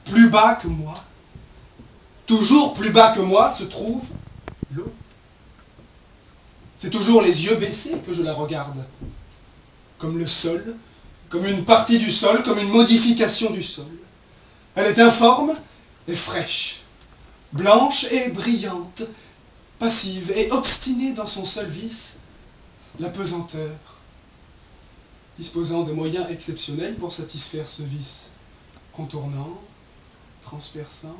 plus bas que moi, toujours plus bas que moi, se trouve l'eau. C'est toujours les yeux baissés que je la regarde, comme le sol, comme une partie du sol, comme une modification du sol. Elle est informe et fraîche, blanche et brillante, passive et obstinée dans son seul vice, la pesanteur, disposant de moyens exceptionnels pour satisfaire ce vice, contournant, transperçant,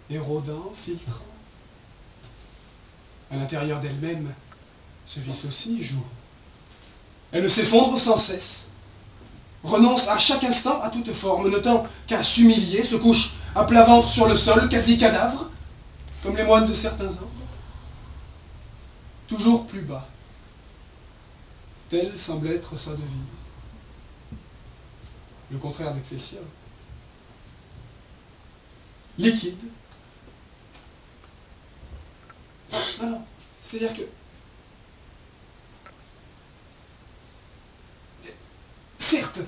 érodant, filtrant. À l'intérieur d'elle-même, ce vice aussi joue. Elle s'effondre sans cesse, renonce à chaque instant à toute forme, ne tend qu'à s'humilier, se couche à plat ventre sur le sol, quasi cadavre, comme les moines de certains ordres. Toujours plus bas. Telle semble être sa devise. Le contraire d'Excelsior. Liquide. Non, c'est-à-dire que certes,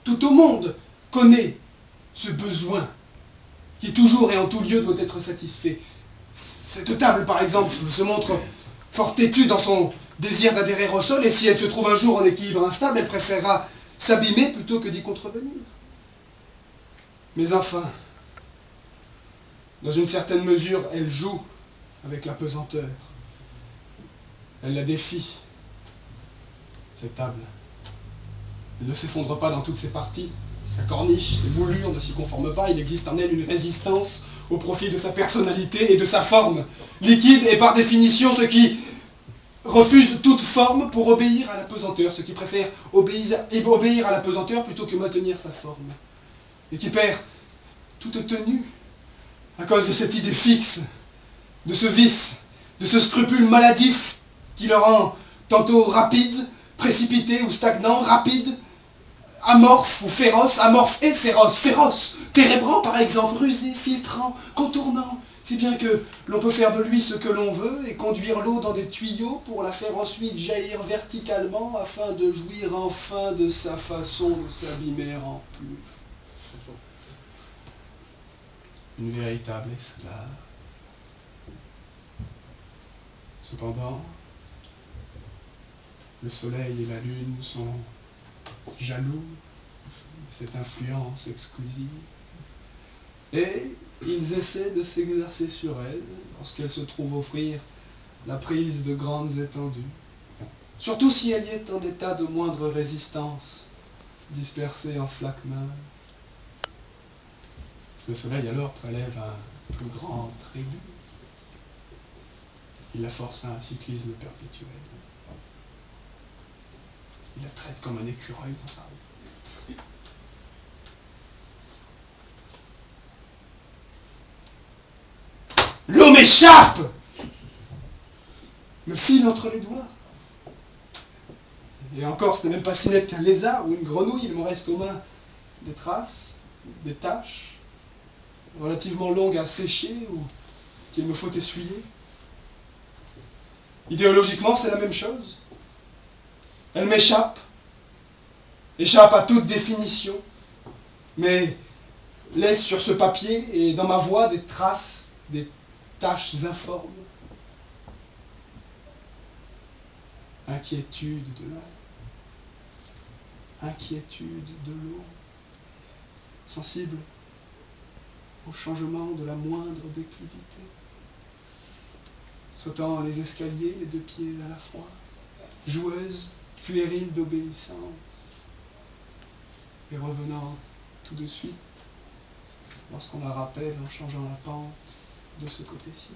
tout au monde connaît ce besoin qui toujours et en tout lieu doit être satisfait. Cette table, par exemple, se montre fort têtue dans son désir d'adhérer au sol, et si elle se trouve un jour en équilibre instable, elle préférera s'abîmer plutôt que d'y contrevenir. Mais enfin, dans une certaine mesure, elle joue avec la pesanteur. Elle la défie, cette table. Elle ne s'effondre pas dans toutes ses parties. Sa corniche, ses moulures ne s'y conforment pas. Il existe en elle une résistance au profit de sa personnalité et de sa forme. Liquide est par définition ce qui refuse toute forme pour obéir à la pesanteur, ce qui préfère obéir à la pesanteur plutôt que maintenir sa forme, et qui perd toute tenue à cause de cette idée fixe, de ce vice, de ce scrupule maladif qui le rend tantôt rapide, précipité ou stagnant, rapide, amorphe ou féroce, amorphe et féroce, térébrant par exemple, rusé, filtrant, contournant, si bien que l'on peut faire de lui ce que l'on veut et conduire l'eau dans des tuyaux pour la faire ensuite jaillir verticalement afin de jouir enfin de sa façon de s'abîmer en plus. Une véritable esclave. Cependant, le soleil et la lune sont jaloux de cette influence exclusive, et ils essaient de s'exercer sur elle lorsqu'elle se trouve offrir la prise de grandes étendues, surtout si elle y est en état de moindre résistance, dispersée en flaques minces. Le soleil alors prélève un plus grand tribut. Il la force à un cyclisme perpétuel. Il la traite comme un écureuil dans sa roue. L'eau m'échappe, me file entre les doigts. Et encore, ce n'est même pas si net qu'un lézard ou une grenouille. Il me reste aux mains des traces, des taches, relativement longues à sécher ou qu'il me faut essuyer. Idéologiquement, c'est la même chose. Elle m'échappe, échappe à toute définition, mais laisse sur ce papier et dans ma voix des traces, des taches informes. Inquiétude de l'eau. Inquiétude de l'eau. Sensible au changement de la moindre déclivité. Sautant les escaliers, les deux pieds à la fois. Joueuse, puérile d'obéissance. Et revenant tout de suite lorsqu'on la rappelle en changeant la pente de ce côté-ci.